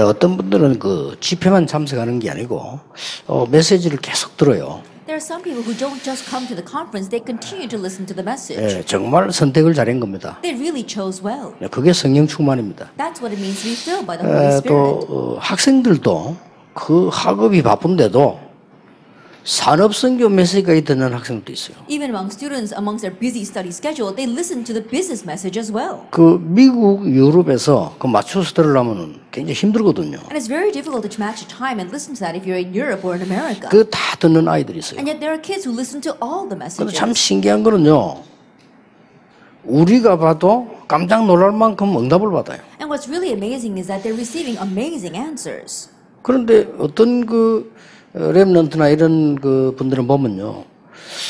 어떤 분들은 그 집회만 참석하는 게 아니고 메시지를 계속 들어요. There are some people who don't just come to the conference; they continue to listen to the message. 정말 선택을 잘한 겁니다. They really chose well. 그게 성령 충만입니다. That's what it means to be filled by the Holy Spirit. 또 학생들도 그 학업이 바쁜데도 산업선교 메시지까지 듣는 학생도 있어요. Even among students, amongst their busy study schedule, they listen to the business message as well. 그 미국, 유럽에서 그 맞춰서 들으려면 굉장히 힘들거든요. And it's very difficult to match a time and listen to that if you're in Europe or in America. 그 다 듣는 아이들이 있어요. And yet there are kids who listen to all the 근데 messages. 참 신기한 거는요. 우리가 봐도 깜짝 놀랄 만큼 응답을 받아요. And what's really amazing is that they're receiving amazing answers. 그런데 어떤 그 렘넌트나 이런 그 분들은 보면요.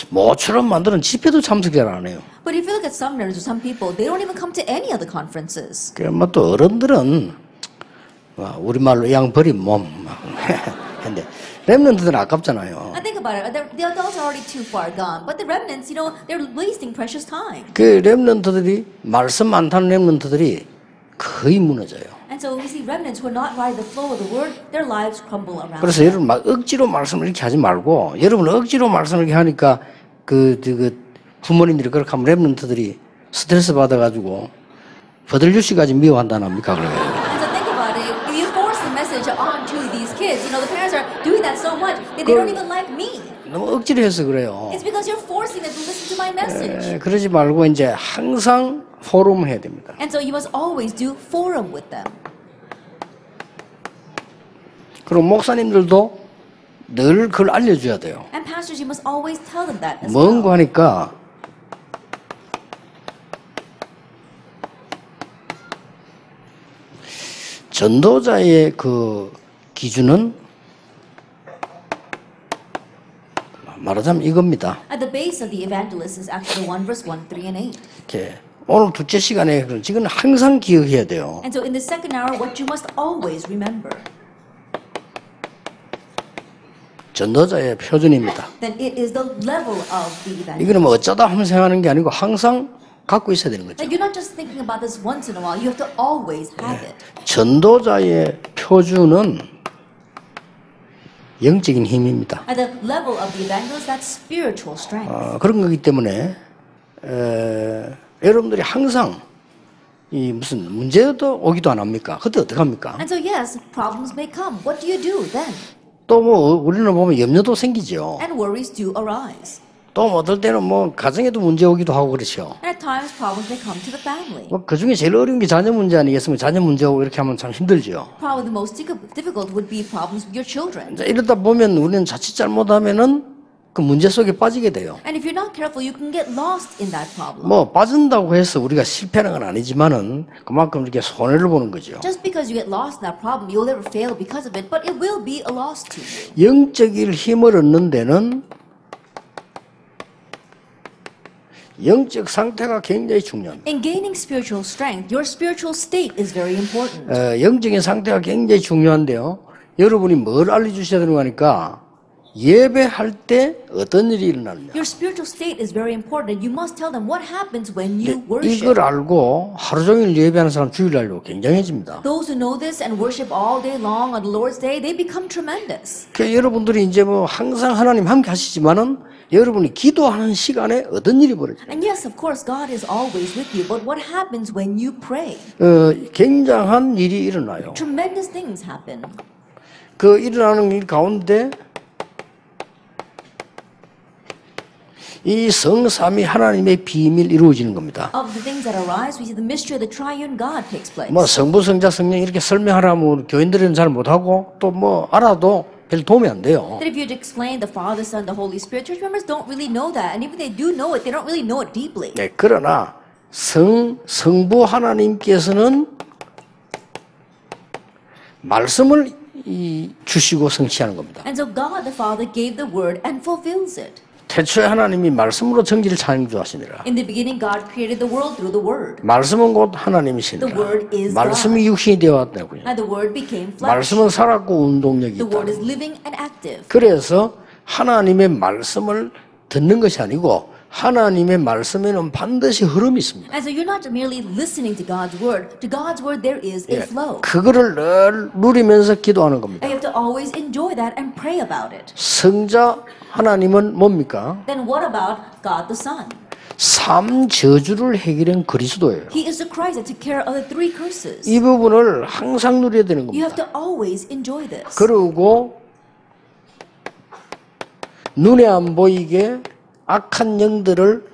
모처럼 만드는 집회도 참석 잘 안 해요. But if you look at some leaders or some people, they don't even come to any of the conferences. 그러면 또 어른들은 우리말로 양버린 몸 근데 렘넌트들은 아깝잖아요. And think about it, the adults are already too far gone, but the remnants, they're wasting precious time. 그 렘넌트들이 말씀 안 타는 렘넌트들이 거의 무너져요. And so we see remnants who are not riding the flow of the word, their lives crumble around. 그래서 여러분 막 억지로 말씀을 이렇게 하지 말고 여러분 억지로 말씀을 이렇게 하니까 그 부모님들이 그렇게 하면 렘넌트들이 스트레스 받아가지고 버들유씨까지 미워한다는 합니까 그래요. And so think about it, if you force the message onto these kids, the parents are doing that so much that they don't even like me. 너무 억지로 해서 그래요. It's because you're forcing them to listen to my message. 그러지 말고 이제 항상 포럼 해야 됩니다. And so you must always do forum with them. 그리고 목사님들도 늘 그걸 알려줘야 돼요. And pastors, you must always tell them that as 뭔고 well. 하니까 전도자의 그 기준은 말하자면 이겁니다. At the base of the evangelist is actually 1 verse 1, 3, and 8. 이렇게 오늘 둘째 시간에 지금 항상 기억해야 돼요. And so in the second hour, what you must always remember, 전도자의 표준입니다. then it is the level of the evangelist. 이거는 뭐 어쩌다 하면 생각하는 게 아니고 항상 갖고 있어야 되는 거죠. Like you're not just thinking about this once in a while, you have to always have it. 전도자의 표준은 영적인 힘입니다. At the level of the evangelist, that's spiritual strength. 그런 거기 때문에 여러분들이 항상 이 무슨 문제도 오기도 안 합니까? 그때 어떻게 합니까? And so yes, problems may come. What do you do then? 또 뭐 우리는 보면 염려도 생기죠. And worries do arise. 또 어떨 때는 뭐 가정에도 문제 오기도 하고 그렇죠. And at times, problems may come to the family. 뭐 그 중에 제일 어려운 게 자녀 문제 아니겠습니까? 자녀 문제 오고 이렇게 하면 참 힘들죠. Probably the most difficult would be problems with your children. 이제 이러다 보면 우리는 자칫 잘못하면은 그 문제 속에 빠지게 돼요. And if you're not careful, you can get lost in that problem. 뭐 빠진다고 해서 우리가 실패하는 건 아니지만은 그만큼 이렇게 손해를 보는 거죠. Just because you get lost in that problem, you'll never fail because of it, but it will be a loss to you. 영적인 힘을 얻는 데는 영적 상태가 굉장히 중요합니다. In gaining spiritual strength, your spiritual state is very important. 영적인 상태가 굉장히 중요한데요. 여러분이 뭘 알려주셔야 되는 거니까 예배할 때 어떤 일이 일어나느냐. Your spiritual state is very important. You must tell them what happens when you 이걸 worship. 알고 하루 종일 예배하는 사람 주일날로 굉장해집니다. Those who know this and worship all day long on the Lord's day, they become tremendous. 여러분들이 이제 뭐 항상 하나님 함께 하시지만은 여러분이 기도하는 시간에 어떤 일이 벌어져요? And yes, of course, God is always with you, but what happens when you pray? 굉장한 일이 일어나요. Tremendous things happen. 그 일어나는 일 가운데 이 성삼위 하나님의 비밀 이루어지는 겁니다. Of the things that arise, we see the mystery of the triune God takes place. 뭐 성부, 성자, 성령 이렇게 설명하라면 교인들은 잘 못하고 또 뭐 알아도 별 도움이 안 돼요. That if you'd explain the Father, Son, the Holy Spirit, church members don't really know that, and even they do know it, they don't really know it deeply. 네, 그러나 성부 하나님께서는 말씀을 주시고 성취하는 겁니다. And so God the Father gave the word and fulfills it. 태초에 하나님이 말씀으로 천지를 창조하시니라. In the beginning, God created the world through the Word. 말씀은 곧 The 하나님이시니라. Word is 말씀이 육신이 되었다고요. And the Word became flesh. 말씀은 살았고 운동력이 The 있다. Word is living and active. 그래서 하나님의 말씀을 듣는 것이 아니고 하나님의 말씀에는 반드시 흐름이 있습니다. And so you're not merely listening to God's Word. To God's Word, there is a flow. 그거를 늘 누리면서 기도하는 겁니다. And you have to always enjoy that and pray about it. 성자 하나님은 뭡니까? Then what about God the Son? 삼 저주를 해결한 그리스도예요. He is the Christ that took care of the three curses. 이 부분을 항상 누려야 되는 You have 겁니다. to always enjoy this. 그리고 눈에 안 보이게 악한 영들을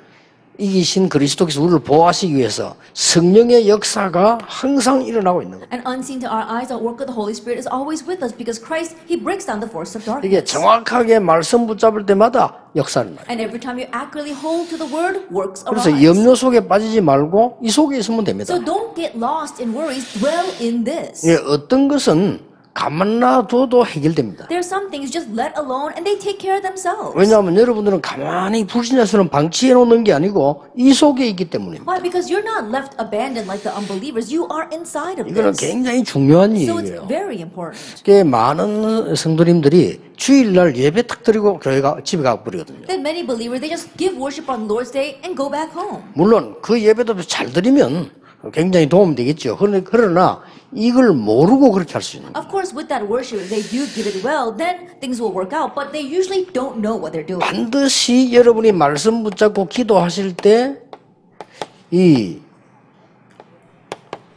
이기신 그리스도께서 우리를 보호하시기 위해서 성령의 역사가 항상 일어나고 있는 겁니다. And unseen to our eyes, the work of the Holy Spirit is always with us because Christ, He breaks down the force of 이게 darkness. 정확하게 말씀 붙잡을 때마다 역사를 나요. And every time you accurately hold to the Word, works 그래서 arise. 염려 속에 빠지지 말고 이 속에 있으면 됩니다. So don't get lost in worries, dwell in this. 예, 어떤 것은 가만 놔둬도 해결됩니다. There are some things just let alone and they take care of themselves. 왜냐하면 여러분들은 가만히 불신자처럼 방치해 놓는 게 아니고 이 속에 있기 때문입니다. Why? Because you're not left abandoned like the unbelievers. You are inside of 이거는 this. 굉장히 중요한 So it's 얘기예요. very important. 꽤 많은 성도님들이 주일날 예배 탁 드리고 집에 가버리거든요. Then many believers, they just give worship on Lord's Day and go back home. 물론 그 예배도 잘 드리면 굉장히 도움되겠죠. 그러나 이걸 모르고 그렇게 할 수 있는 거예요. Of course, with that worship, if they do give it well, then things will work out. But they usually don't know what they're doing. 반드시 여러분이 말씀 붙잡고 기도하실 때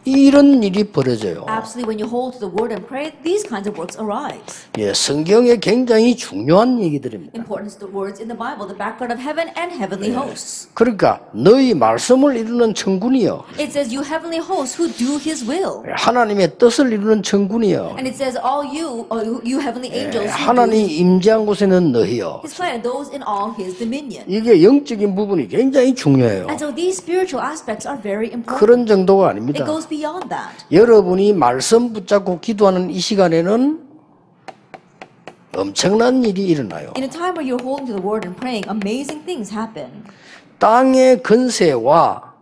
이런 일이 벌어져요. Absolutely, when you hold to the word and pray, these kinds of works arise. 예, 성경에 굉장히 중요한 얘기들입니다. Importance of the words in the Bible, the background of heaven and heavenly hosts. 그러니까 너희 말씀을 이루는 천군이여. It says, you heavenly hosts who do His will. 하나님의 뜻을 이루는 천군이여. And it says, all you, you heavenly angels who do 하나님 임재한 곳에는 너희여. His plan, those in all His dominion. 이게 영적인 부분이 굉장히 중요해요. And so these spiritual aspects are very important. 그런 정도가 아닙니다. It goes beyond that. 여러분이 말씀 붙잡고 기도하는 이 시간에는 엄청난 일이 일어나요. In a time where you're holding to the word and praying, amazing things happen. 땅의 근세와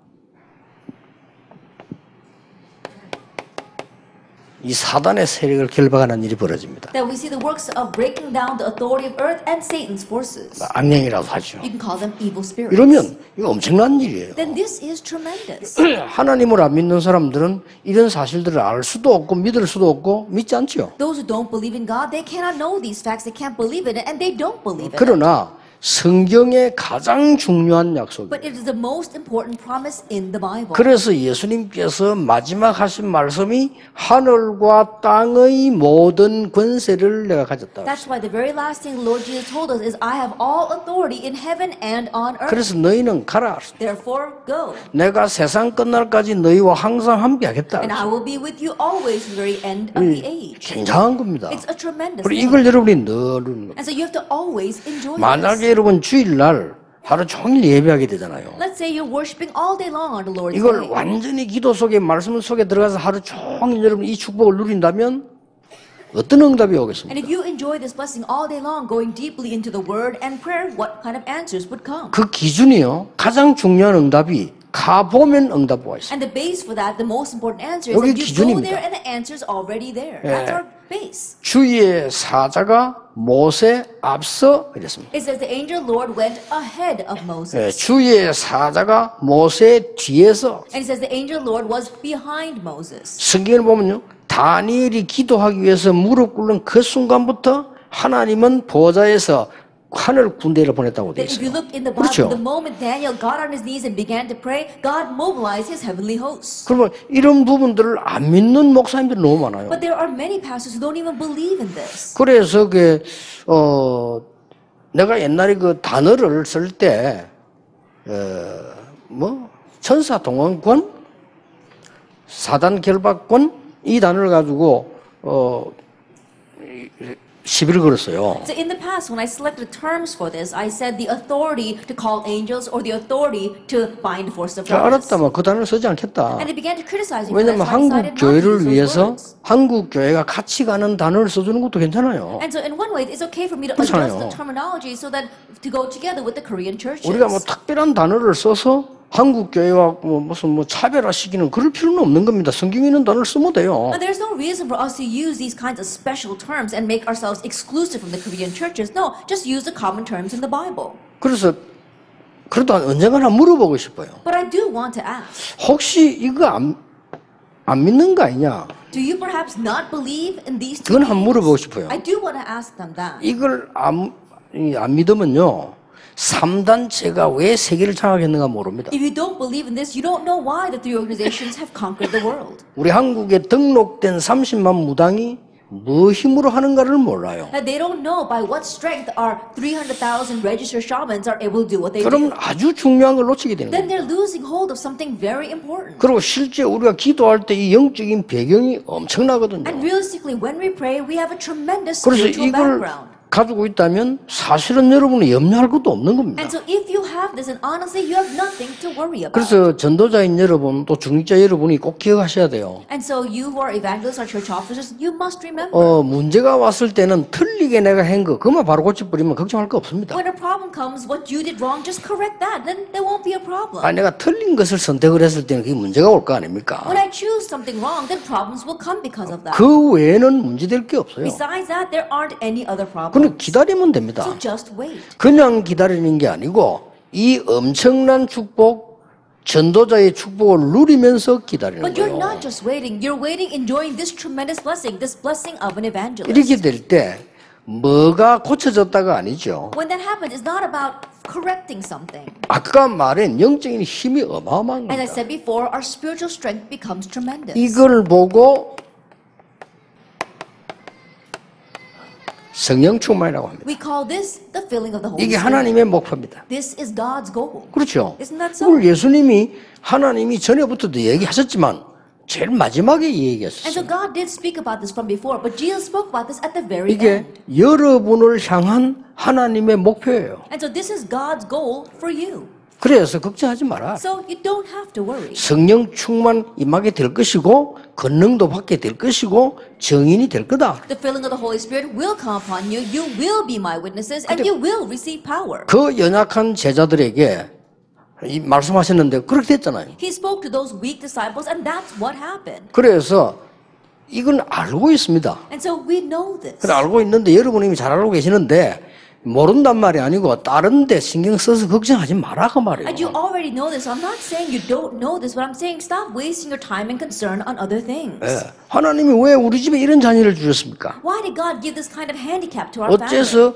이 사단의 세력을 결박하는 일이 벌어집니다. That we see the works of breaking down the authority of earth and Satan's forces. 악령이라고 하죠. You can call them evil spirits. 이러면 이거 엄청난 일이에요. Then this is tremendous. 하나님을 안 믿는 사람들은 이런 사실들을 알 수도 없고 믿을 수도 없고 믿지 않죠. Those who don't believe in God, they cannot know these facts. They can't believe in it, and they don't believe in it. 그러나 성경의 가장 중요한 약속이에요. But it is the most important promise in the Bible. 그래서 예수님께서 마지막 하신 말씀이 하늘과 땅의 모든 권세를 내가 가졌다. That's why the very last thing Lord Jesus told us is, I have all authority in heaven and on earth. 그래서 너희는 가라. Therefore, go. 내가 세상 끝날까지 너희와 항상 함께 하겠다. And I will be with you always to the very end of the age. 굉장한 겁니다. It's a tremendous 그리고 thing. 이걸 여러분이 늘 누리는 겁니다. And so you have to always enjoy 만약에 this. 여러분 주일날 하루 종일 예배하게 되잖아요. Let's say you're worshiping all day long on the Lord's 이걸 Day. 완전히 기도 속에 말씀 속에 들어가서 하루 종일 여러분 이 축복을 누린다면 어떤 응답이 오겠습니까? And if you enjoy this blessing all day long, going deeply into the Word and prayer, what kind of answers would come? 그 기준이요. 가장 중요한 응답이 가보면 응답 와 있어요. And the base for that, the most important answer is 여기 that you go 기준입니다. there and the answer's already there. That's our base. 주의 사자가 모세 앞서 이랬습니다. It says the angel Lord went ahead of Moses. 주의 사자가 모세 뒤에서 And it says the angel Lord was behind Moses. 성경을 보면요. 다니엘이 기도하기 위해서 무릎 꿇는 그 순간부터 하나님은 보좌에서 하늘 군대를 보냈다고 되어 That if you 있어요. look in the Bible, 그렇죠? the moment Daniel got on his knees and began to pray, God mobilized his heavenly hosts. 그러면 이런 부분들을 안 믿는 목사님들이 너무 많아요. But there are many pastors who don't even believe in this. 그래서 내가 옛날에 그 단어를 쓸 때, 천사 동원권, 사단 결박권, 이 단어를 가지고, 시비를 걸었어요. So in the past, when I selected terms for this, I said the authority to call angels or the authority to bind the force of 자, darkness. 알았다면 그 단어를 쓰지 않겠다. And they began to criticize me for that, 왜냐면 so I 한국 decided not to use 교회를 those 위해서 words. 한국 교회가 같이 가는 단어를 써주는 것도 괜찮아요. And so in one way, it's okay for me to 그렇잖아요. adjust the terminology so that to go together with the Korean churches. 우리가 뭐 특별한 단어를 써서 한국 교회와 무슨 차별화시키는 그럴 필요는 없는 겁니다. 성경에 있는 단어를 쓰면 돼요. And there's no reason for us to use these kinds of special terms and make ourselves exclusive from the Korean churches. No, just use the common terms in the Bible. 그래서 그래도 언젠가는 물어보고 싶어요. But I do want to ask, 혹시 이거 안 믿는 거 아니냐? do you perhaps not believe in these two 그건 한번 물어보고 things? 싶어요. I do want to ask them that. 이걸 안 믿으면요. 3단체가 왜 세계를 장악했는가 모릅니다. If you don't believe in this, you don't know why the three organizations have conquered the world. 우리 한국에 등록된 30만 무당이 뭐 힘으로 하는가를 몰라요. And they don't know by what strength our 300,000 registered shamans are able to do what they 그럼 do. 아주 중요한 걸 놓치게 되는 Then 거예요. they're losing hold of something very important. 그리고 실제 우리가 기도할 때 이 영적인 배경이 엄청나거든요. And realistically, when we pray, we have a tremendous 그래서 spiritual 이걸 background. 가지고 있다면 사실은 여러분이 염려할 것도 없는 겁니다. And so if you have this, and honestly, you have nothing to worry about. 그래서 전도자인 여러분 또 중직자 여러분이 꼭 기억하셔야 돼요. And so you who are evangelists or church officers, you must remember. 문제가 왔을 때는 틀리게 내가 한 거 그만 바로 고쳐버리면 걱정할 거 없습니다. When a problem comes, what you did wrong, just correct that. Then there won't be a problem. 내가 틀린 것을 선택을 했을 때는 그게 문제가 올 거 아닙니까? When I choose something wrong, then problems will come because of that. 그 외에는 문제될 게 없어요. Besides that, there aren't any other 그냥 problems. 기다리면 됩니다. So just wait. 그냥 기다리는 게 아니고 이 엄청난 축복, 전도자의 축복을 누리면서 기다리는 But you're 거예요. not just waiting. You're waiting, enjoying this tremendous blessing, this blessing of an evangelist. 이렇게 될 때 뭐가 고쳐졌다가 아니죠. When that happens, it's not about correcting something. 아까 말한 영적인 힘이 어마어마한 As I 겁니다. said before, our spiritual strength becomes tremendous. 이걸 보고 성령 충만이라고 합니다. We call this the filling of the Holy 이게 Spirit. 하나님의 목표입니다. This is God's goal. 그렇죠. Isn't that so? 오늘 예수님이 하나님이 전에부터도 얘기하셨지만 제일 마지막에 And so 얘기했어요. God did speak about this from before, but Jesus spoke about this at the very 이게 end. 여러분을 향한 하나님의 목표예요. And so this is God's goal for you. 그래서 걱정하지 마라. So you don't have to worry. 성령 충만 임하게 될 것이고 권능도 받게 될 것이고 정인이 될 거다. The filling of the Holy Spirit will come upon you. You will be my witnesses, and you will receive power. 그 연약한 제자들에게 이 말씀하셨는데 그렇게 됐잖아요. He spoke to those weak disciples, and that's what happened. 그래서 이건 알고 있습니다. And so we know this. 그래 알고 있는데 여러분이 이미 잘 알고 계시는데 모른단 말이 아니고 다른 데 신경 써서 걱정하지 마라 그 말이에요. And you already know this. I'm not saying you don't know this, but I'm saying stop wasting your time and concern on other things. 예. 하나님이 왜 우리 집에 이런 자녀를 주셨습니까? Why did God give this kind of handicap to our family? 어째서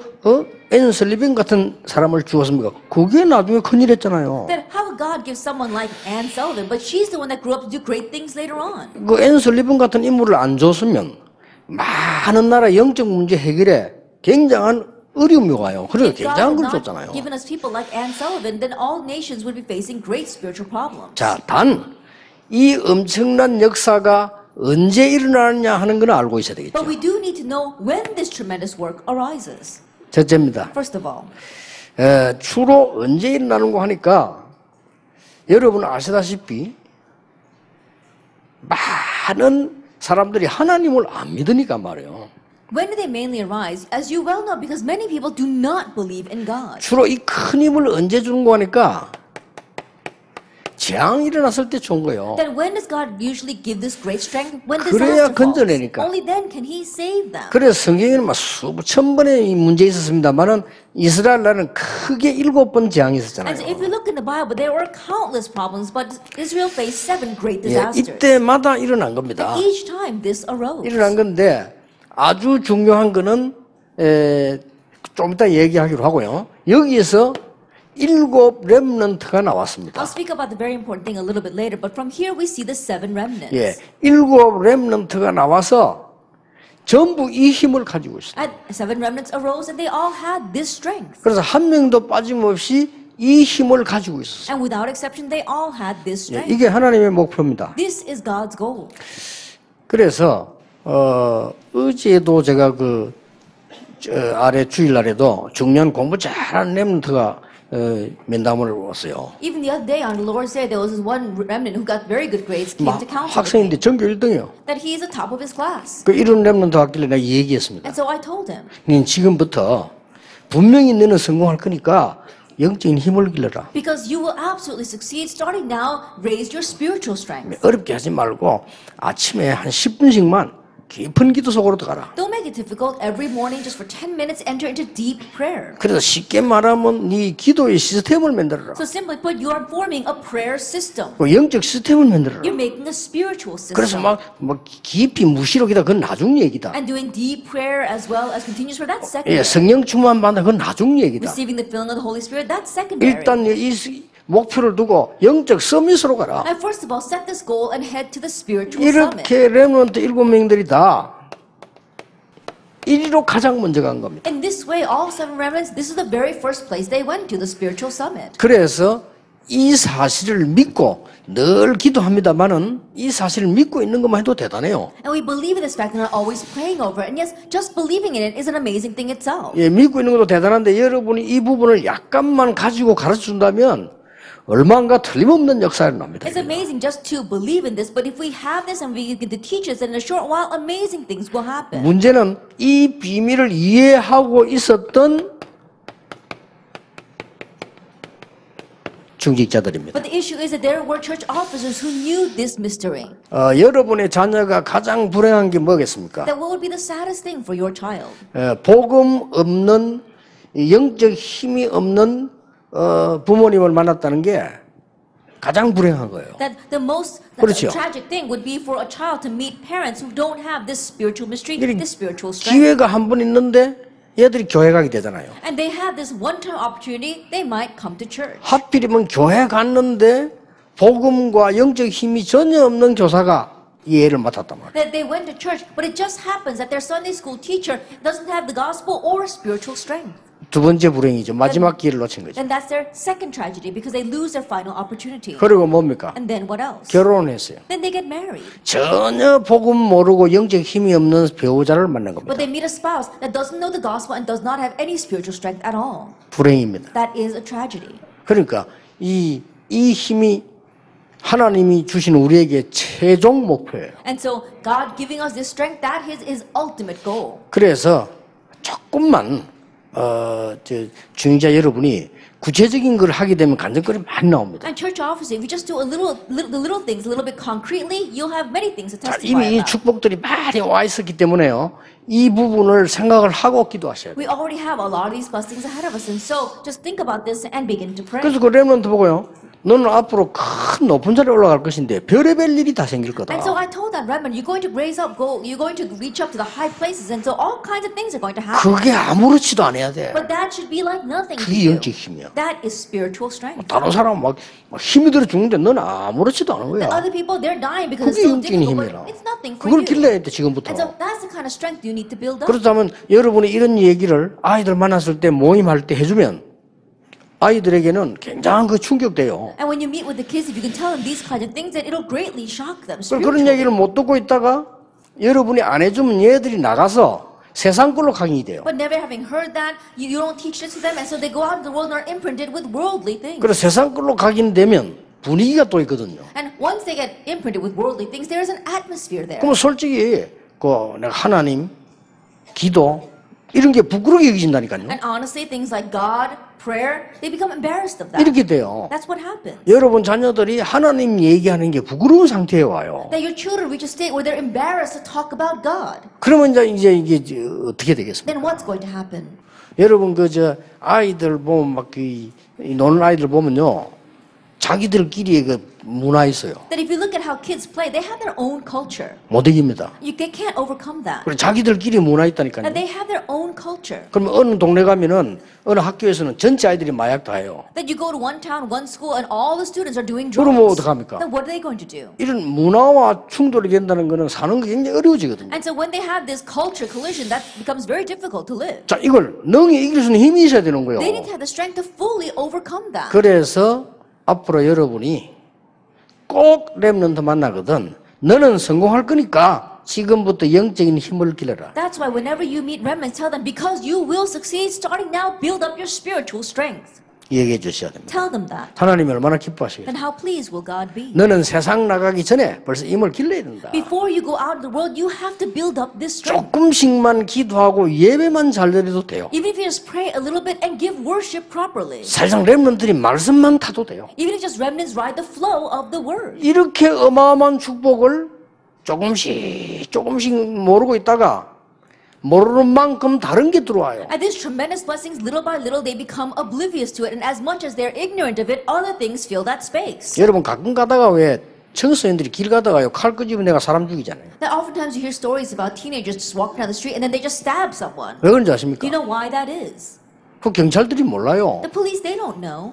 앤 슬리빈 같은 사람을 주었습니까? 그게 나중에 큰일 했잖아요. Then how would God give someone like Anne Sullivan, but she's the one that grew up to do great things later on? 그 앤 슬리빈 같은 인물을 안 줬으면 많은 나라 영적 문제 해결에 굉장한 어려움이 와요. 그래서 If God 굉장한 had 걸 not 줬잖아요. given us people like Anne Sullivan, then all nations would be facing great spiritual problems. 자, 단 이 엄청난 역사가 언제 일어나느냐 하는 건 알고 있어야 되겠죠. But we do need to know when this tremendous work arises. 첫째입니다. First of all, 주로 언제 일어나는 거 하니까 여러분 아시다시피 많은 사람들이 하나님을 안 믿으니까 말이에요. when do they mainly arise? As you well know, because many people do not believe in God. 주로 이 큰 힘을 언제 주는 거 하니까 재앙이 일어났을 때 준 거예요. Then when does God usually give this great strength? When 그래야 disaster falls. 건져내니까. Only then can He save them. 그래서 성경에는 막 수천 번의 문제 있었습니다만은 이스라엘 나라는 크게 7번 재앙이 있었잖아요. And so if you look in the Bible, there were countless problems, but Israel faced 7 great 예, disasters. 이때마다 일어난 겁니다. And each time this arose. 일어난 건데 아주 중요한 거는 좀 이따 얘기하기로 하고요. 여기에서 7 렘넌트가 나왔습니다. I'll speak about the very important thing a little bit later, but from here we see the 7 remnants. 예, 7 렘넌트가 나와서 전부 이 힘을 가지고 있어요. And 7 remnants arose, and they all had this strength. 그래서 한 명도 빠짐없이 이 힘을 가지고 있었어요. And without exception, they all had this 예, strength. 이게 하나님의 목표입니다. This is God's goal. 그래서 어제도 제가 그 아래 주일날에도 중년 공부 잘하는 렘넌트가 면담을 왔어요. Even the other day on Lord's Day, there was this one remnant who got very good grades, came 막 to counsel with me, 학생인데 전교 1등이요. that he is the top of his class. 그 이런 렘넌트 왔길래 내가 얘기했습니다. And so I told him, 지금부터 분명히 너는 성공할 거니까 영적인 힘을 길러라. because you will absolutely succeed, starting now, raise your spiritual strength. 어렵게 하지 말고 아침에 한 10분씩만 깊은 기도 속으로 들어가라. Don't make it difficult. Every morning, just for 10 minutes, enter into deep prayer. 그래서 쉽게 말하면 네 기도의 시스템을 만들어라. So simply put, you are forming a prayer system. 그 영적 시스템을 만들어라. You're making a spiritual 그래서 system. 막 깊이 무시로 기다 그건 나중 얘기다. And doing deep prayer as well as continuous prayer, that's 예, secondary. 성령 충만 받는 그건 나중 얘기다. Receiving the filling of the Holy Spirit, that's secondary. 일단 이 목표를 두고 영적 서밋으로 가라. And first of all, set this goal and head to the spiritual summit. 이렇게 렘넌트 7명들이 다 1위로 가장 먼저 간 겁니다. In this way, all 7 remnants, this is the very first place they went to, the spiritual summit. 그래서 이 사실을 믿고 늘 기도합니다만은 이 사실을 믿고 있는 것만 해도 대단해요. And we believe in this fact and are always praying over it. And yes, just believing in it is an amazing thing itself. 예, 믿고 있는 것도 대단한데 여러분이 이 부분을 약간만 가지고 가르쳐 준다면 얼마인가 틀림없는 역사가 납니다. It's amazing just to believe in this, but if we have this and we get to teach us, then in a short while, amazing things will happen. 문제는 이 비밀을 이해하고 있었던 중직자들입니다. But the issue is that there were church officers who knew this mystery. 여러분의 자녀가 가장 불행한 게 뭐겠습니까? That what would be the saddest thing for your child? 복음 없는 영적 힘이 없는 부모님을 만났다는 게 가장 불행한 거예요. That the most 그렇죠. tragic thing would be for a child to meet parents who don't have this spiritual mystery, this spiritual strength. 기회가 한 번 있는데 얘들이 교회 가게 되잖아요. And they have this one-time opportunity, they might come to church. 하필이면 교회 갔는데 복음과 영적 힘이 전혀 없는 교사가 이 애를 맡았단 말이에요. That they went to church, but it just happens that their Sunday school teacher doesn't have the gospel or spiritual strength. 두 번째 불행이죠. 마지막 기회를 놓친 거죠. Then that's their second tragedy because they lose their final opportunity. 그리고 뭡니까? And then what else? 결혼을 했어요. Then they get married. 전혀 복음 모르고 영적 힘이 없는 배우자를 만난 겁니다. But they meet a spouse that doesn't know the gospel and does not have any spiritual strength at all. 불행입니다. That is a tragedy. 그러니까 이 힘이 하나님이 주신 우리에게 최종 목표예요. And so God giving us this strength, that is his ultimate goal. 그래서 조금만 중직자 여러분이 구체적인 걸 하게 되면 간증거리 많이 나옵니다. And church officers, if you just do the little things a little bit concretely, you'll have many things to 자, testify 이미 이 about. 축복들이 많이 와 있었기 때문에요. 이 부분을 생각을 하고 기도하셔야 돼요. We already have a lot of these blessings ahead of us, and so just think about this and begin to pray. 그래서 그 렘넌트 보고요. 너는 앞으로 큰 높은 자리에 올라갈 것인데 별의별 일이 다 생길 거다. And so I told that remnant, you're going to raise up, you're going to reach up to the high places, and so all kinds of things are going to happen. 그게 아무렇지도 않아야 돼. But that should be like nothing to 그게 you. 영적 힘이야. That is spiritual strength. 다른 사람 막 힘이 들어 죽는데 너는 아무렇지도 않은 거야. Other people, they're dying because 그게 it's so 영적인 difficult, 힘이라. but it's nothing for 그걸 you. 길러야 돼 지금부터. And so that's the kind of strength you need to build up. 그렇다면 여러분이 이런 얘기를 아이들 만났을 때 모임할 때 해주면 아이들에게는 굉장한 그 충격돼요. And when you meet with the kids, if you can tell them these kinds of things, then it'll greatly shock them. 그런 얘기를 못 듣고 있다가 여러분이 안 해주면 얘들이 나가서 세상 걸로 강인이 돼요. But never having heard that, you don't teach this to them, and so they go out in the world and are imprinted with worldly things. 그래서 세상 걸로 각인되면 분위기가 또 있거든요. And once they get imprinted with worldly things, there is an atmosphere there. 그럼 솔직히 내가 하나님, 기도 이런 게 부끄럽게 여기진다니까요. And honestly, things like God, prayer, they become embarrassed of that. 이렇게 돼요. That's what happens. 여러분 자녀들이 하나님 얘기하는 게 부끄러운 상태에 와요. That your children reach a state where they're embarrassed to talk about God. 그러면 이제 이게 어떻게 되겠습니까? Then what's going to happen? 여러분 아이들 보면 막 노는 아이들 보면요, 자기들끼리의 그 문화 있어요. That if you look at how kids play, they have their own culture. 못 이깁니다. They can't overcome that. 그리고 자기들끼리 문화 있다니까요. And they have their own culture. 그러면 어느 동네 가면은 어느 학교에서는 전체 아이들이 마약 다 해요. That you go to one town, one school, and all the students are doing 그러면 drugs. 어떡합니까? Then what are they going to do? 이런 문화와 충돌이 된다는 거는 사는 게 굉장히 어려워지거든요. And so when they have this culture collision, that becomes very difficult to live. 자, 이걸 능히 이길 수 있는 힘이 있어야 되는 거예요. They need to have the strength to fully overcome that. 그래서 앞으로 여러분이 꼭 렘넌트 만나거든 너는 성공할 거니까 지금부터 영적인 힘을 길러라. That's why whenever you meet remnants, tell them, because you will succeed, starting now, build up your spiritual strength. 얘기해 주셔야 됩니다. Tell them that. 하나님이 얼마나 기뻐하시겠어요. Then how pleased will God be? 너는 세상 나가기 전에 벌써 힘을 길러야 된다. Before you go out in the world, you have to build up this strength. 조금씩만 기도하고 예배만 잘 드려도 돼요. Even if you just pray a little bit and give worship properly. 사실상 렘넌트들이 말씀만 타도 돼요. Even if just remnants ride the flow of the word. 이렇게 어마어마한 축복을 조금씩 모르고 있다가 모르는 만큼 다른 게 들어와요. And these tremendous blessings, little by little, they become oblivious to it. And as much as they're ignorant of it, other things fill that space. 여러분 가끔 가다가 왜 청소년들이 길 가다가요 칼 끄집어 내가 사람 죽이잖아요. Now, oftentimes you hear stories about teenagers just walking down the street and then they just stab someone. 왜 그런지 Do 아십니까? you know why that is? 그 경찰들이 몰라요. The police, they don't know.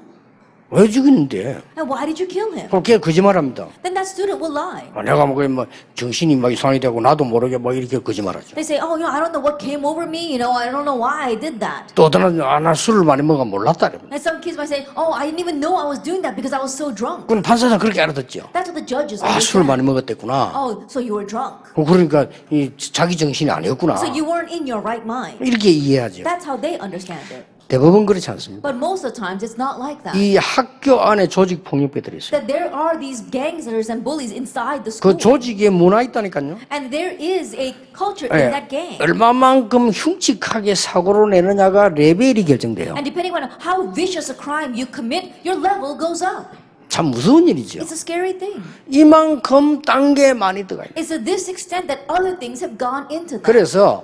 왜 죽이는데? And why did you kill him? 그렇게 거짓말합니다. Then that student will lie. 내가 뭐 정신이 막 이상이 되고 나도 모르게 뭐 이렇게 거짓말하죠. They say, oh, I don't know what came over me. I don't know why I did that. 또 어떤 나 술을 많이 먹어 몰랐다. And some kids might say, oh, I didn't even know I was doing that because I was so drunk. 그럼 판사는 그렇게 알아듣죠. That's what the judges 술을 understand. 많이 먹었댔구나. Oh, so you were drunk. 그러니까 이 자기 정신이 아니었구나. So you weren't in your right mind. 이렇게 이해하죠. That's how they understand it. 대부분 그렇지 않습니다. But most of the times, it's not like that. 이 학교 안에 조직 폭력배들이 있어요. That there are these gangsters and bullies inside the 그 school. 조직에 문화 있다니까요. And there is a culture 예, in that gang. 얼마만큼 흉측하게 사고를 내느냐가 레벨이 결정돼요. And depending on how vicious a crime you commit, your level goes up. 참 무서운 일이죠. It's a scary thing. 이만큼 단계 많이 들어가요. It's to this extent that other things have gone into that. 그래서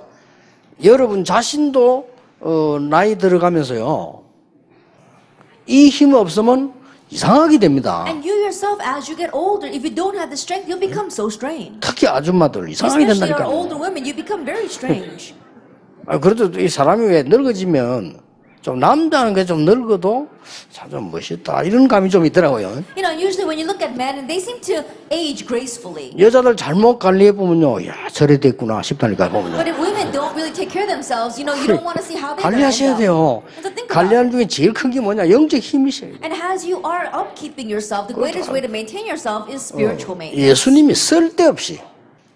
여러분 자신도 나이 들어가면서요. 이 힘 없으면 이상하게 됩니다. And you yourself, as you get older, if you don't have the strength, you'll become so strange. 특히 아줌마들 이상하게 Especially our older 된다니까요. women, you become very strange. 그래도 이 사람이 왜 늙어지면 좀 남자는 게 좀 늙어도 참 멋있다 이런 감이 좀 있더라고요. Usually when you look at men, and they seem to age gracefully. 여자들 잘못 관리해 보면요, 야 저래 됐구나 싶다니까 보면요. But if women don't really take care of themselves, you don't want to see how they 관리하셔야 end up. 돼요. So think about it. 관리하는 중에 제일 큰 게 뭐냐? 영적 힘이셔야 돼요. And as you are upkeeping yourself, the greatest way to maintain yourself is spiritual maintenance. 예수님이 쓸데없이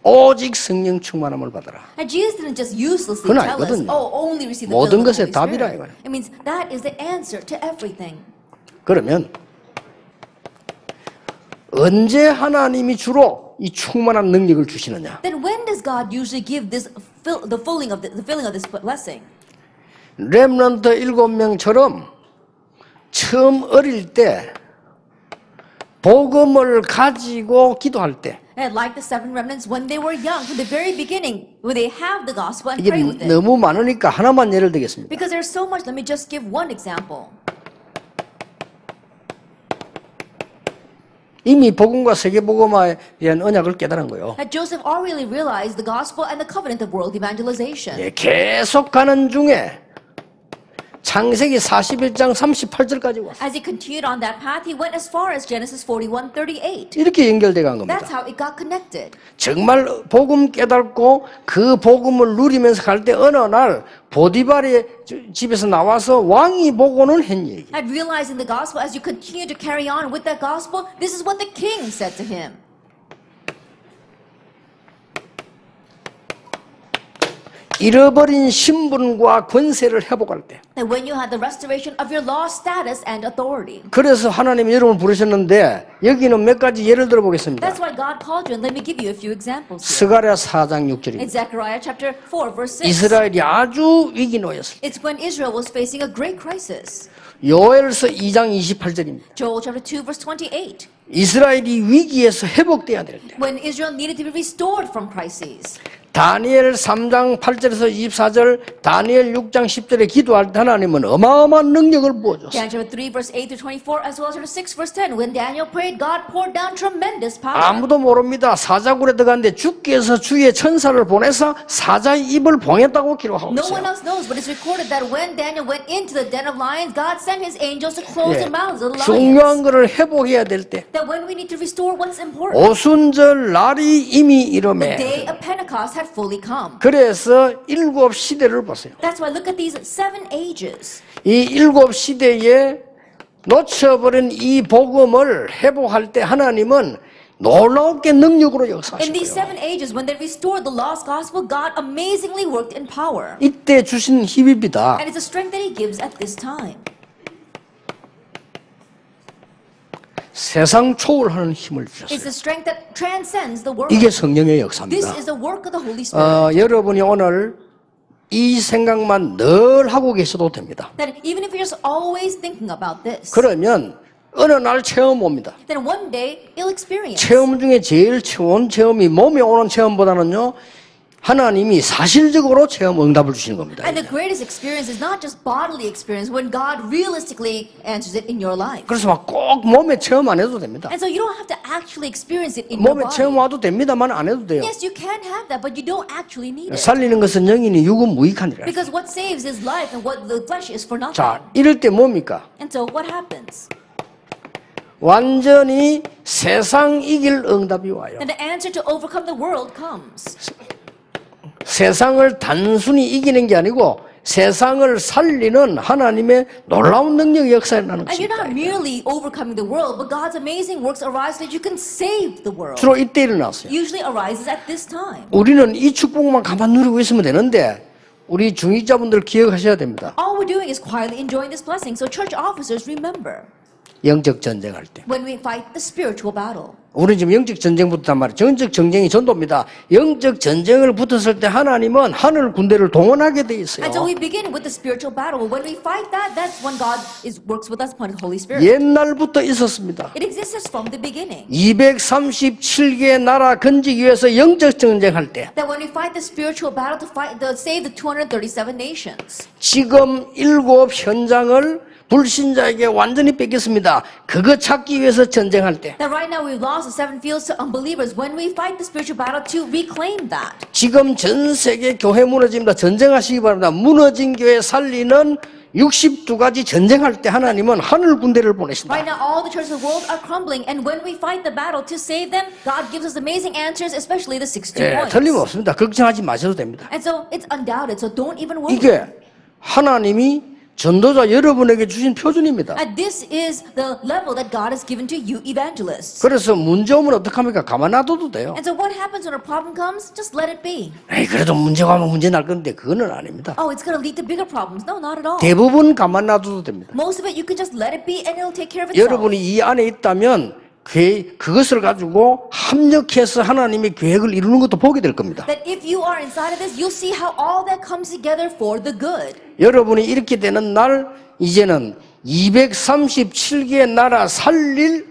오직 성령 충만함을 받아라. And Jesus didn't just uselessly 그건 tell us, 아니거든요. only receive the 모든 filling of 것의 the Holy 답이라 Spirit. 이거예요. It means that is the answer to everything. 그러면 언제 하나님이 주로 이 충만한 능력을 주시느냐? Then when does God usually give this the filling of this blessing? 렘넌트 7명처럼 처음 어릴 때 복음을 가지고 기도할 때 And like the 7 remnants, when they were young, from the very beginning, when they have the gospel and 이게 pray with it. 너무 많으니까 하나만 예를 들겠습니다. Because there's so much, let me just give one example. 이미 복음과 세계복음화에 대한 언약을 깨달은 거예요. That Joseph already realized the gospel and the covenant of world evangelization. 예, 계속 가는 중에 창세기 41장 38절까지 왔어요. As he continued on that path, he went as far as Genesis 41:38. 이렇게 연결돼 간 겁니다. That's how it got connected. 정말 복음 깨닫고 그 복음을 누리면서 갈 때 어느 날 보디발의 집에서 나와서 왕이 보고는 한 얘기. And realizing the gospel, as you continue to carry on with that gospel, this is what the king said to him. 잃어버린 신분과 권세를 회복할 때. That when you had the restoration of your lost status and authority. 그래서 하나님이 여러분을 부르셨는데 여기는 몇 가지 예를 들어 보겠습니다. That's why God called you, and let me give you a few examples. Here. 스가랴 4장 6절입니다. In Zechariah chapter 4, verse 6. 이스라엘이 아주 위기 놓였을 때. It's when Israel was facing a great crisis. 요엘서 2장 28절입니다. Joel chapter 2, verse 28. 이스라엘이 위기에서 회복돼야 될 때. When Israel needed to be restored from crises. 다니엘 3장 8절에서 24절, 다니엘 6장 10절에 기도할 때 하나님은 어마어마한 능력을 부어줬어요. Daniel chapter 3, verse 8 through 24, as well as chapter 6, verse 10. When Daniel prayed, God poured down tremendous power. 아무도 모릅니다. 사자굴에 들어갔는데 주께서 주의 천사를 보내서 사자의 입을 봉했다고 기록하고 No one 있어요. else knows, but it's recorded that when Daniel went into the den of lions, God sent his angels to close 예, the mouths of the 중요한 lions. 것을 회복해야 될 때 That when we need to restore what's important, 오순절 날이 이미 the 이름에 day of Pentecost had fully come. 그래서 일곱 시대를 보세요. That's why look at these 7 ages. 이 일곱 시대에 놓쳐버린 이 복음을 회복할 때 하나님은 놀랍게 능력으로 In these 역사하셨고요. 7 ages, when they restored the lost gospel, God amazingly worked in power. 이때 주신 힘입니다. And it's a strength that He gives at this time. 세상 초월하는 힘을 It's 주셨어요. a strength that transcends the world. 이게 성령의 This 역사입니다. is the work of the Holy Spirit. 여러분이 오늘 이 생각만 늘 하고 계셔도 됩니다. That even if you're just always thinking about this, 그러면 어느 날 체험 옵니다. then one day you'll experience. 체험 중에 제일 좋은 체험이 몸에 오는 체험보다는요, 하나님이 사실적으로 체험 응답을 주시는 겁니다. And the greatest experience is not just bodily experience when God realistically answers it in your life. 그래서 막 꼭 몸에 체험 안 해도 됩니다. And so you don't have to actually experience it in your 몸에 body. 체험 와도 됩니다만 안 해도 돼요. Yes, you can have that, but you don't actually need it. 살리는 것은 영이니 육은 무익하니라. Because what saves is life and what the flesh is for nothing. 자, 이럴 때 뭡니까? And so what happens? 완전히 세상 이길 응답이 와요. And the answer to overcome the world comes. 세상을 단순히 이기는 게 아니고 세상을 살리는 하나님의 놀라운 능력의 역사에 나는 And you're not 것입니다. merely overcoming the world, but God's amazing works arise so that you can save the world. 주로 이때 일어났어요. Usually arises at this time. 우리는 이 축복만 가만 누리고 있으면 되는데 우리 중직자분들 기억하셔야 됩니다. All we're doing is quietly enjoying this blessing. So church officers, remember, 영적 전쟁할 때. when we fight the spiritual battle. 우리는 지금 영적 전쟁부터 말이에요. 영적 전쟁이 전도입니다. 영적 전쟁을 붙었을 때 하나님은 하늘 군대를 동원하게 돼 있어요. And so we begin with the spiritual battle. When we fight that, that's when God works with us upon the Holy Spirit. 옛날부터 있었습니다. It exists from the beginning. 237개의 나라 건지기 위해서 영적 전쟁할 때 That when we fight the spiritual battle to save the 237 nations. 지금 7 현장을 불신자에게 완전히 뺏겼습니다. 그거 찾기 위해서 전쟁할 때 That right now we've lost the 7 fields to unbelievers. When we fight the spiritual battle to reclaim that. 지금 전 세계 교회 무너집니다. 전쟁하시기 바랍니다. 무너진 교회 살리는 62가지 전쟁할 때 하나님은 하늘 군대를 보내신다. Right now all the churches of the world are crumbling. And when we fight the battle to save them, God gives us amazing answers, especially the 62 points. 틀림없습니다. 걱정하지 마셔도 됩니다. And so it's undoubted. So don't even worry. 이게 하나님이 전도자 여러분에게 주신 표준입니다. And this is the level that God has given to you evangelists. 그래서 문제 오면 어떡합니까? 가만 놔둬도 돼요. And so what happens when a problem comes? Just let it be. 에이, 그래도 문제가 오면 문제 날 건데 그거는 아닙니다. Oh, it's going to lead to bigger problems. No, not at all. 대부분 가만 놔둬도 됩니다. Most of it, you can just let it be and it'll take care of itself. 여러분이 이 안에 있다면 그것을 가지고 합력해서 하나님의 계획을 이루는 것도 보게 될 겁니다. That if you are inside of this, you'll see how all that comes together for the good. 여러분이 이렇게 되는 날 이제는 237개의 나라 살릴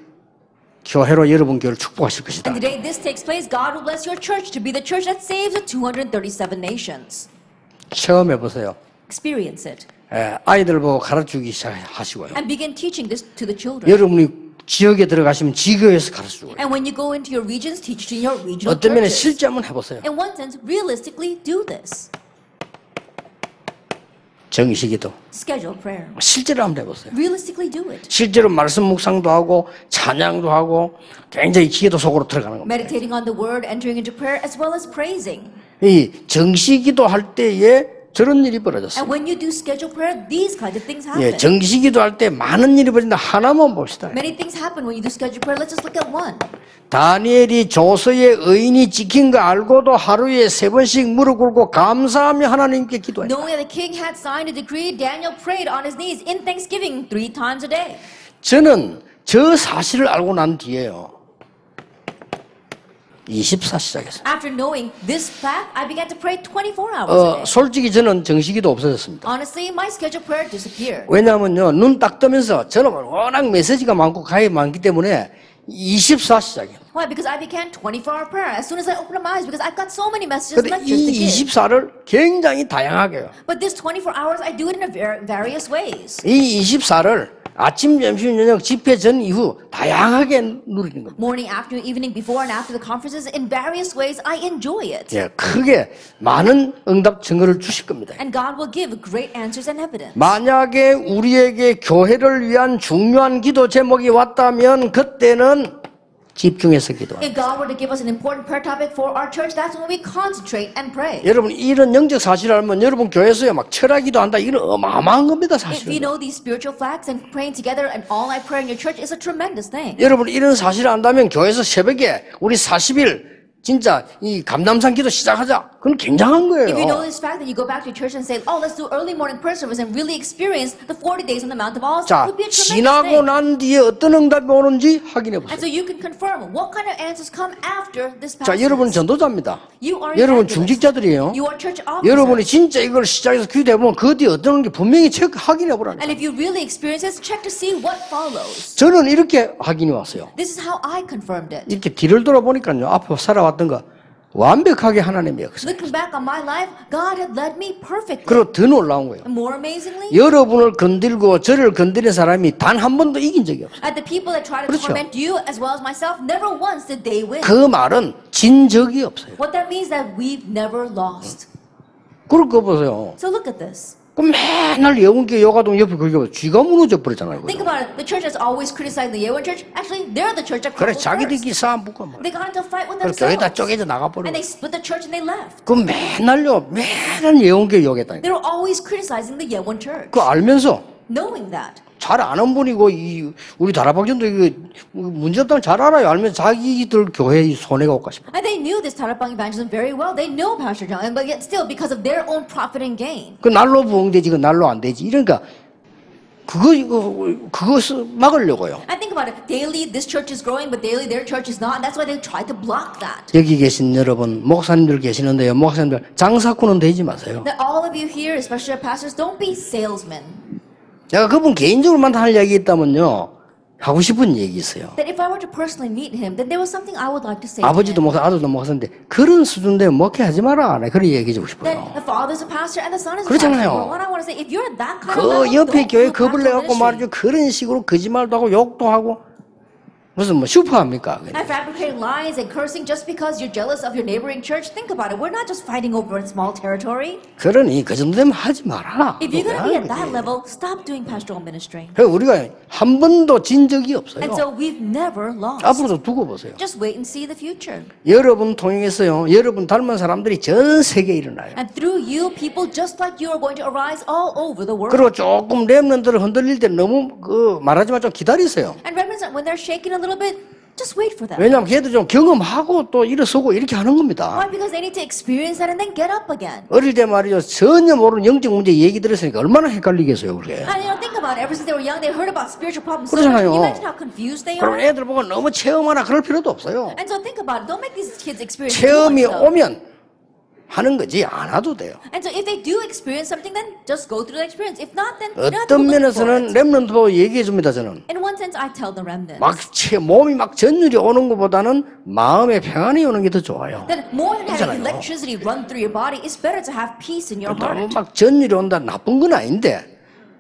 교회로 여러분 교회를 축복하실 것이다. And the day this takes place, God will bless your church to be the church that saves the 237 nations. 체험해 보세요. Experience it. 아이들 보고 가르치기 시작하시고요. And begin teaching this to the children. 여러분이 지역에 들어가시면 지교에서 가르치고요. And when you go into your regions, teach to your regional 어떤 면에 churches. 실제 한번 해보세요. In one sense, realistically do this. 정식기도 Schedule prayer. 실제로 한번 해보세요. Realistically do it. 실제로 말씀 묵상도 하고 찬양도 하고 굉장히 기도 속으로 들어가는 겁니다. Meditating on the word, entering into prayer, as well as praising. 이 정식기도 할 때에 저런 일이 And 벌어졌어요. when you do schedule prayer, these kinds of things happen. 정식기도 할 때 많은 일이 벌어진다. 하나만 봅시다. Many things happen when you do schedule prayer. Let's just look at one. 다니엘이 조서의 의인이 지킨 거 알고도 하루에 3번씩 무릎 꿇고 감사하며 하나님께 기도했다. Knowing that the king had signed a decree, Daniel prayed on his knees in thanksgiving 3 times a day. 저는 저 사실을 알고 난 뒤에요. 24 시작했어요. After knowing this fact, I began to pray 24 hours a day. 솔직히 저는 정식기도 없어졌습니다. Honestly, my scheduled prayer disappeared. 왜냐하면요, 눈 딱 뜨면서 저는 워낙 메시지가 많고 가입이 많기 때문에 24 시작이에요. Why? Because I began 24-hour prayer as soon as I opened my eyes because I've got so many messages and 근데 lectures to 이 give. 24를 굉장히 다양하게 해요. But this 24 hours, I do it in various ways. 이 24를 아침, 점심, 저녁, 집회 전 이후 다양하게 누리는 겁니다. Morning, afternoon, evening, before and after the conferences, in various ways, I enjoy it. 크게 많은 응답 증거를 주실 겁니다. And God will give great answers and evidence. 만약에 우리에게 교회를 위한 중요한 기도 제목이 왔다면 그때는 집중해서 기도합니다. If God were to give us an important prayer topic for our church, that's when we concentrate and pray. 여러분 이런 영적 사실을 알면 여러분 교회에서야 막 철학기도 한다. 이건 어마어마한 겁니다, If you 사실은. know these spiritual facts and praying together and all-night prayer in your church is a tremendous thing. 여러분 이런 사실을 안다면 교회에서 새벽에 우리 40일 진짜 이 감남산 기도 시작하자. 그건 굉장한 If you know 거예요. this fact, that you go back to your church and say, "Oh, let's do early morning prayer service and really experience the 40 days on the Mount of Olives," it 자, would be a tremendous 지나고 thing. 난 뒤에 어떤 응답이 오는지 확인해 And 보세요. so you can confirm what kind of answers come after this 자, 여러분 passage. 전도자입니다. You are 여러분 evangelists. 중직자들이에요. You are church 여러분이 officers. 진짜 이걸 시작해서 기도해보면 그 뒤에 어떤 게 분명히 확인해 보라니까. And if you really experience this, check to see what follows. 저는 이렇게 확인이 왔어요. This is how I confirmed it. 이렇게 뒤를 돌아보니까요. 앞에 살아왔던 거 완벽하게 하나님의 역사. Looking back on my life, God had led me perfectly. 그리고 더 놀라운 거예요. And more amazingly, 여러분을 건들고 저를 건드린 사람이 단 한 번도 이긴 적이 없어요. at the people that try to 그렇죠. torment you as well as myself, never once did they win. 그 말은 진 적이 없어요. What that means that we've never lost. 그럴 거 보세요. So look at this. 그 맨날 예원교 여가동 옆에 그게 쥐가 무너져 버렸잖아요. Think 그거. about it. The church that's always criticized the Yeowon church, actually, they're the church that 그래 crumbled 자기들끼리 first. 싸움 붙고 막. They got into a fight with 그래 교회다 themselves. 쪼개져 나가버려. And they split the church and they left. 그 맨날요 맨날 예원교 욕했다니까. They were always criticizing the Yeowon church. 그 알면서 Knowing that. 잘 아는 분이고 이 우리 다라박전도 이거 문제 없다는 잘 알아요. 알면 자기들 교회에 손해가 올까 싶어. And they knew this Tarapang evangelism very well. They know Pastor John, but yet still, because of their own profit and gain. 그 날로 부흥되지 그 날로 안 되지. 이러니까 그것을 막으려고요. I think about it. Daily, this church is growing, but daily, their church is not. And that's why they try to block that. 여기 계신 여러분 목사님들 계시는데요. 목사님들 장사꾼은 되지 마세요. That all of you here, especially our pastors, don't be salesmen. 내가 그분 개인적으로만 할 얘기 있다면요. 하고 싶은 얘기 있어요. That if I were to personally meet him, then there was something I would like to say 아버지도 to him. 목사, 아들도 목사인데 그런 수준 되면 목회하지 마라. 나 그런 얘기 해주고 That 싶어요. the father's a pastor and the son is a 그렇잖아요. pastor. Well, what I want to say, if you're that kind of 그 level, 옆에 don't 교회 do 겁을 pastoral 내갖고 말이죠. ministry. 그런 식으로 거짓말도 하고 욕도 하고 무슨 뭐 슈퍼합니까? 그냥. And fabricating lies and cursing just because you're jealous of your neighboring church. Think about it. We're not just fighting over a small territory. 그러니 그 정도 되면 하지 마라. If you're going to be at that level, stop doing pastoral ministry. 그래서 우리가 한 번도 진 적이 없어요. And so we've never lost. 앞으로도 두고 보세요. Just wait and see the future. 여러분 통해서요. 여러분 닮은 사람들이 전 세계에 일어나요. And through you, people just like you are going to arise all over the world. 그리고 조금 렘넌트를 흔들릴 때 너무 말하지만 좀 기다리세요. And remember, when they're shaking a little bit, just wait for them. 왜냐하면 걔들 좀 경험하고 또 일어서고 이렇게 하는 겁니다. Why? Because they need to experience that and then get up again. 어릴 때 말이죠. 전혀 모르는 영적 문제 얘기 들었으니까 얼마나 헷갈리겠어요. 그게. And think about it. Ever since they were young, they heard about spiritual problems so much. 그러잖아요. Can you imagine how confused they 그럼 are? 애들 보고 너무 체험하나 그럴 필요도 없어요. And so think about it. Don't make these kids experience too much 체험이 stuff. 오면 하는 거지 안 와도 돼요. And so if they do experience something, then just go through the experience. If not, then you don't have to 어떤 look for 면에서는 it. 렘넌트도 얘기해 줍니다. 저는. In one sense, I tell the remnants 막 몸이 막 전율이 오는 것보다는 마음의 평안이 오는 게 더 좋아요. that more than having 그렇잖아요. electricity run through your body, it's better to have peace in your 너무 heart. 막 전율이 온다 나쁜 건 아닌데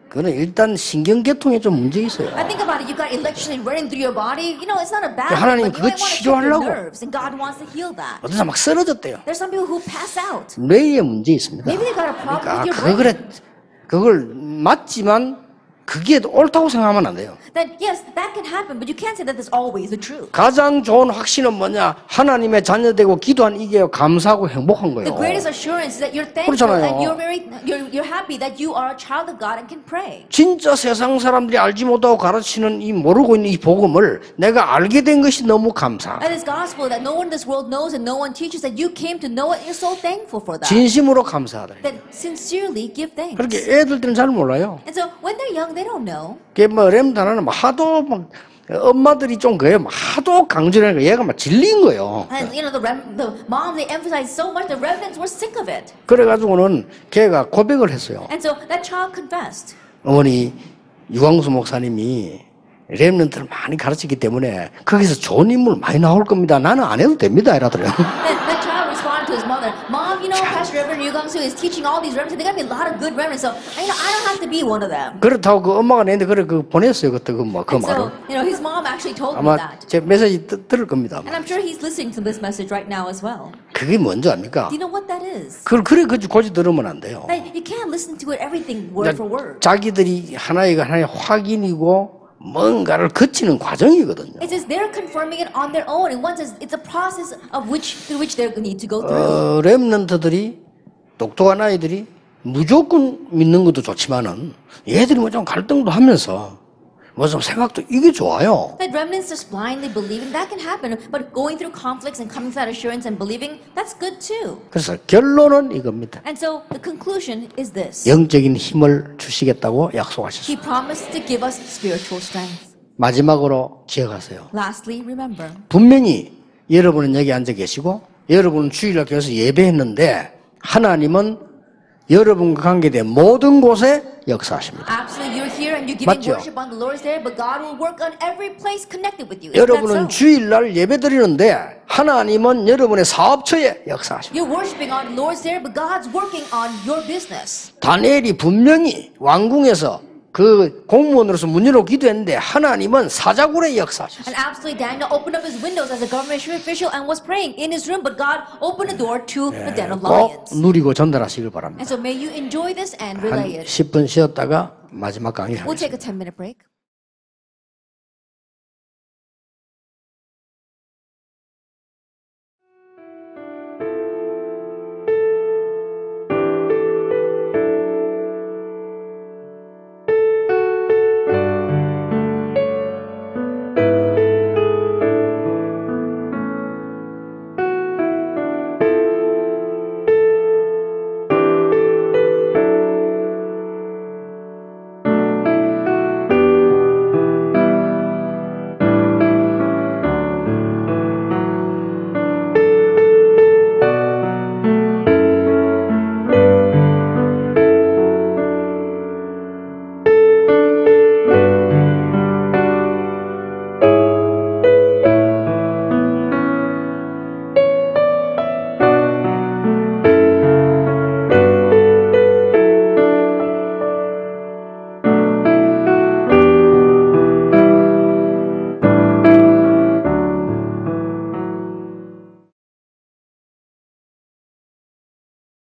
그거는 일단 신경계통에 좀 문제 있어요. I think about it. You've got electricity running through your body. You know, it's not a bad 하나님은 thing, but you 그거 might want to check your 치료하려고. nerves, and God wants to heal that. 어떤 사람 막 쓰러졌대요. There's some people who pass out. 뇌에 문제 있습니다. Maybe they got a problem 그러니까 with your brain. 그걸 맞지만 그게 옳다고 생각하면 안 돼요. Then yes, that can happen, but you can't say that that's always the truth. 가장 좋은 확신은 뭐냐? 하나님의 자녀되고 기도한 이게 감사하고 행복한 The 거예요. greatest assurance is that you're thankful 그렇잖아요. and you're happy that you are a child of God and can pray. 진짜 세상 사람들이 알지 못하고 가르치는 이 모르고 있는 이 복음을 내가 알게 된 것이 너무 감사. And this gospel that no one in this world knows and no one teaches, that you came to know it, and you're so thankful for that. 진심으로 감사하다. That sincerely give thanks. 그렇게 애들들은 잘 몰라요. And so when they're young, they don't know. 그게 뭐 렘다나는 하도 막 엄마들이 좀 그래요. 하도 강조하니까 얘가 막 질린 거예요. And the mom, they emphasize so much, the remnants were sick of it. 그래가지고는 걔가 고백을 했어요. And so that child confessed. 어머니 유광수 목사님이 렘넌트를 많이 가르치기 때문에 거기서 좋은 인물 많이 나올 겁니다. 나는 안 해도 됩니다. 이러더래요. That child responded to his mother, Mom, Pastor Reverend Yu Gang-soo is teaching all these remnants. There got to be a lot of good remnants. So I don't have to be one of them. 그렇다고 그 엄마가 내한테 그 보냈어요. 그때 그 And 말을. so his mom actually told me 아마 that. 제 메시지 들을 겁니다. And I'm sure he's listening to this message right now as well. 그게 뭔지 압니까? Do you know what that is? 그걸 그래 고지 들으면 안 돼요. That you can't listen to it everything word for word. 자기들이 하나의 확인이고 뭔가를 거치는 과정이거든요. It says they're confirming it on their own. And one says it's a process of through which they need to go through. 렘넌트들이 똑똑한 아이들이 무조건 믿는 것도 좋지만은 얘들이 뭐 좀 갈등도 하면서 뭐 좀 생각도 이게 좋아요. That remnants just blindly believing that can happen, but going through conflicts and coming to that assurance and believing that's good too. 그래서 결론은 이겁니다. And so the conclusion is this: 영적인 힘을 주시겠다고 약속하셨습니다. He promised to give us spiritual strength. 마지막으로 기억하세요. Lastly, remember. 분명히 여러분은 여기 앉아 계시고 여러분은 주일날 교회에서 예배했는데 하나님은 여러분과 관계된 모든 곳에 역사하십니다. Absolutely, you're here and you're giving 맞죠? worship on the Lord's Day, but God will work on every place connected with you. Isn't that 여러분은 so? 주일날 예배드리는데 하나님은 여러분의 사업처에 역사하십니다. You're worshiping on the Lord's Day, but God's working on your business. 다니엘이 분명히 왕궁에서 그 공무원으로서 문 열고 기도했는데 하나님은 사자굴에 역사하셨어요. And absolutely, Daniel opened up his windows as a government official and was praying in his room, but God opened the door to the den of 꼭 lions. 누리고 전달하시길 바랍니다. And so may you enjoy this and 한 relay it. 10분 쉬었다가 마지막 강의를 We'll 하겠습니다. take a 10-minute break.